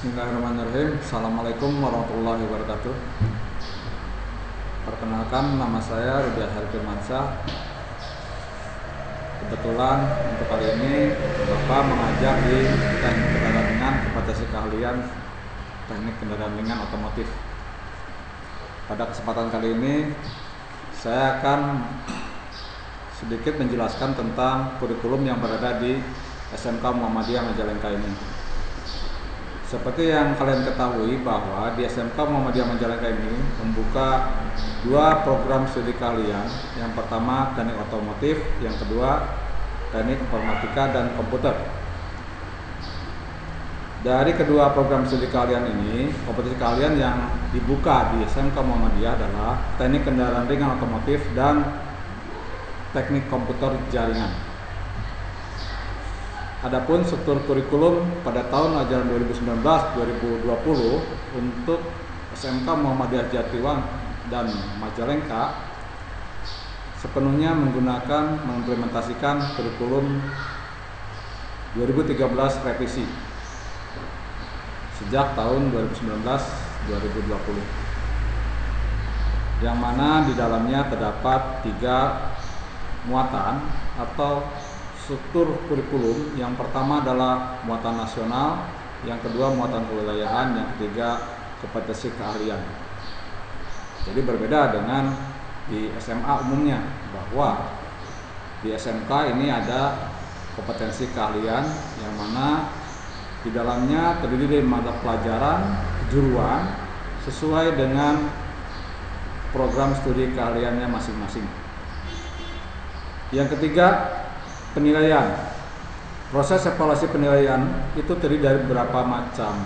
Bismillahirrahmanirrahim. Assalamualaikum warahmatullahi wabarakatuh. Perkenalkan, nama saya Rudi Firmansyah. Kebetulan untuk kali ini Bapak mengajar di teknik kendaraan ringan kompetensi keahlian teknik kendaraan ringan otomotif. Pada kesempatan kali ini saya akan sedikit menjelaskan tentang kurikulum yang berada di SMK Muhammadiyah Majalengka ini. Seperti yang kalian ketahui bahwa di SMK Muhammadiyah Majalengka ini membuka dua program studi keahlian. Yang pertama teknik otomotif, yang kedua teknik informatika dan komputer. Dari kedua program studi keahlian ini, kompetensi keahlian yang dibuka di SMK Muhammadiyah adalah teknik kendaraan ringan otomotif dan teknik komputer jaringan. Adapun struktur kurikulum pada tahun ajaran 2019-2020 untuk SMK Muhammadiyah Jatiwangi dan Majalengka sepenuhnya mengimplementasikan kurikulum 2013 revisi sejak tahun 2019-2020, yang mana di dalamnya terdapat 3 muatan atau struktur kurikulum. Yang pertama adalah muatan nasional, yang kedua muatan kewilayahan, yang ketiga kompetensi keahlian. Jadi berbeda dengan di SMA umumnya, bahwa di SMK ini ada kompetensi keahlian yang mana di dalamnya terdiri dari mata pelajaran kejuruan sesuai dengan program studi keahliannya masing-masing. Yang ketiga, penilaian. Proses evaluasi penilaian itu terdiri dari beberapa macam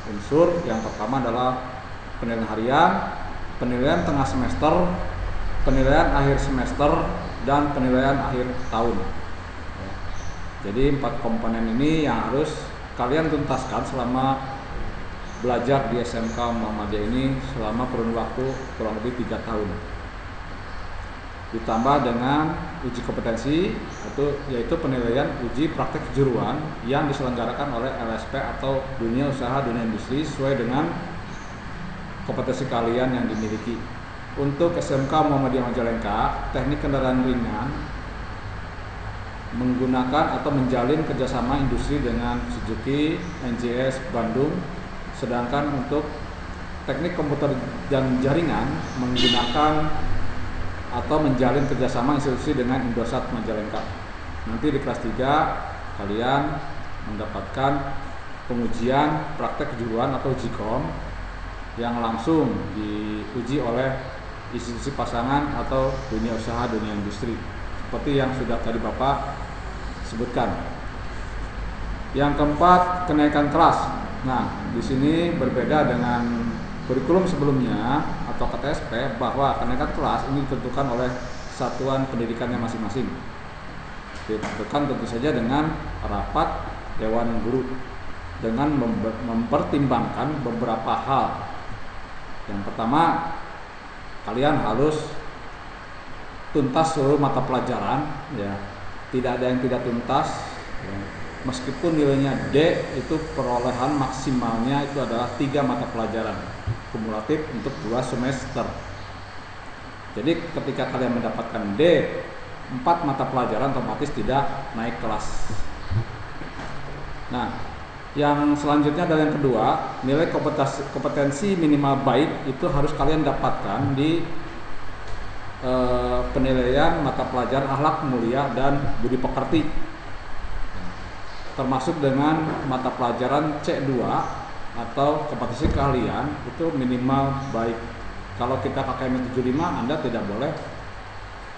unsur. Yang pertama adalah penilaian harian, penilaian tengah semester, penilaian akhir semester, dan penilaian akhir tahun. Jadi 4 komponen ini yang harus kalian tuntaskan selama belajar di SMK Muhammadiyah ini selama kurun waktu kurang lebih 3 tahun. Ditambah dengan uji kompetensi, yaitu penilaian uji praktek kejuruan yang diselenggarakan oleh LSP atau dunia usaha dunia industri sesuai dengan kompetensi keahlian yang dimiliki. Untuk SMK Muhammadiyah Majalengka, teknik kendaraan ringan menggunakan atau menjalin kerjasama industri dengan Suzuki, NJS Bandung. Sedangkan untuk teknik komputer dan jaringan menggunakan atau menjalin kerjasama institusi dengan Indosat Majalengka. Nanti di kelas 3 kalian mendapatkan pengujian praktek kejuruan atau JIKOM yang langsung diuji oleh institusi pasangan atau dunia usaha dunia industri, seperti yang sudah tadi Bapak sebutkan. Yang keempat, kenaikan kelas. Nah, di sini berbeda dengan kurikulum sebelumnya atau KTSP, bahwa kenaikan kelas ini ditentukan oleh satuan pendidikannya masing-masing. Ditentukan tentu saja dengan rapat Dewan Guru dengan mempertimbangkan beberapa hal. Yang pertama, kalian harus tuntas seluruh mata pelajaran, ya. Tidak ada yang tidak tuntas, ya. Meskipun nilainya D, itu perolehan maksimalnya itu adalah 3 mata pelajaran kumulatif untuk 2 semester. Jadi ketika kalian mendapatkan D 4 mata pelajaran, otomatis tidak naik kelas. Nah, yang selanjutnya adalah yang kedua, nilai kompetensi minimal baik itu harus kalian dapatkan di penilaian mata pelajaran akhlak mulia dan budi pekerti, termasuk dengan mata pelajaran C2 atau kompetensi keahlian itu minimal baik. Kalau kita KKM 75, Anda tidak boleh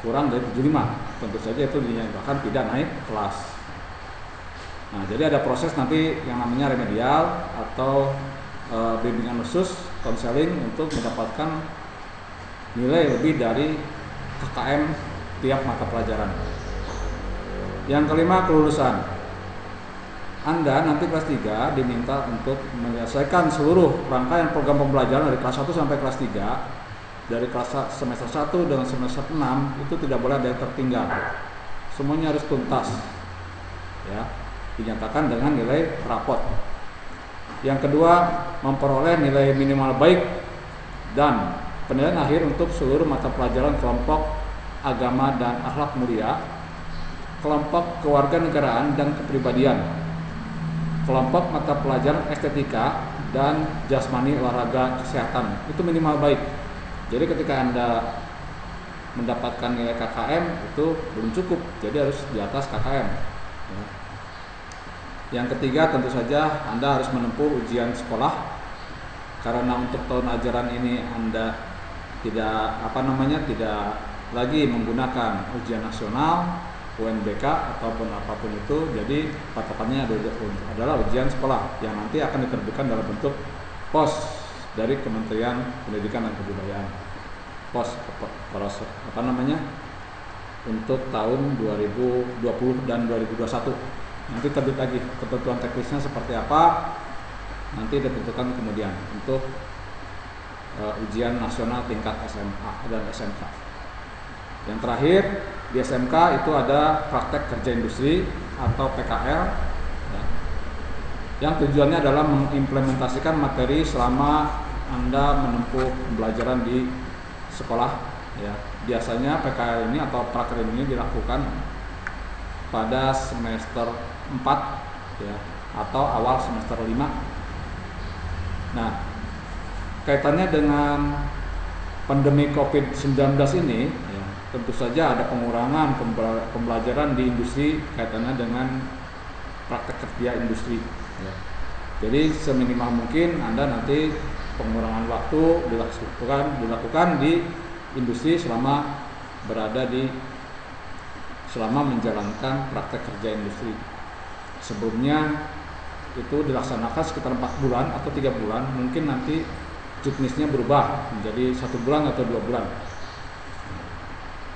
kurang dari 75. Tentu saja itu dinyatakan tidak naik kelas. Nah, jadi ada proses nanti yang namanya remedial atau bimbingan khusus, konseling untuk mendapatkan nilai lebih dari KKM tiap mata pelajaran. Yang kelima, kelulusan. Anda nanti kelas 3 diminta untuk menyelesaikan seluruh rangkaian program pembelajaran dari kelas 1 sampai kelas 3. Dari kelas semester 1 dengan semester 6 itu tidak boleh ada yang tertinggal. Semuanya harus tuntas. Ya, dinyatakan dengan nilai rapot. Yang kedua, memperoleh nilai minimal baik dan penilaian akhir untuk seluruh mata pelajaran kelompok agama dan akhlak mulia, kelompok kewarganegaraan dan kepribadian, kelompok mata pelajaran estetika dan jasmani olahraga kesehatan. Itu minimal baik. Jadi ketika Anda mendapatkan nilai KKM itu belum cukup, jadi harus di atas KKM. Yang ketiga, tentu saja Anda harus menempuh ujian sekolah, karena untuk tahun ajaran ini Anda tidak lagi menggunakan ujian nasional, UNBK ataupun apapun itu. Jadi patokannya adalah ujian sekolah yang nanti akan diterbitkan dalam bentuk pos dari Kementerian Pendidikan dan Kebudayaan. Pos untuk tahun 2020 dan 2021. Nanti terbit lagi ketentuan teknisnya seperti apa, nanti ditentukan kemudian untuk ujian nasional tingkat SMA dan SMK. Yang terakhir, di SMK itu ada praktek kerja industri atau PKL, yang tujuannya adalah mengimplementasikan materi selama Anda menempuh pembelajaran di sekolah. Biasanya PKL ini atau praktek ini dilakukan pada semester 4 atau awal semester 5. Nah, kaitannya dengan pandemi COVID-19 ini, tentu saja ada pengurangan pembelajaran di industri kaitannya dengan praktek kerja industri. Jadi seminimal mungkin Anda nanti pengurangan waktu dilakukan di industri selama menjalankan praktek kerja industri. Sebelumnya itu dilaksanakan sekitar 4 bulan atau 3 bulan, mungkin nanti juknisnya berubah menjadi 1 bulan atau 2 bulan.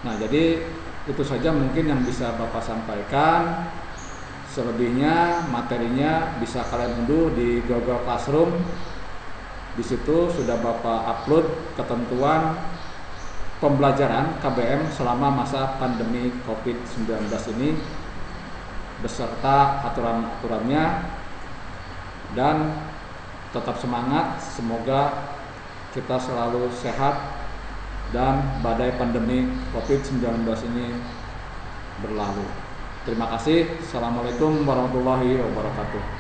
Nah, jadi itu saja mungkin yang bisa Bapak sampaikan. Selebihnya materinya bisa kalian unduh di Google Classroom. Di situ sudah Bapak upload ketentuan pembelajaran KBM selama masa pandemi COVID-19 ini beserta aturan-aturannya. Dan tetap semangat, semoga kita selalu sehat dan badai pandemi COVID-19 ini berlalu. Terima kasih. Assalamualaikum warahmatullahi wabarakatuh.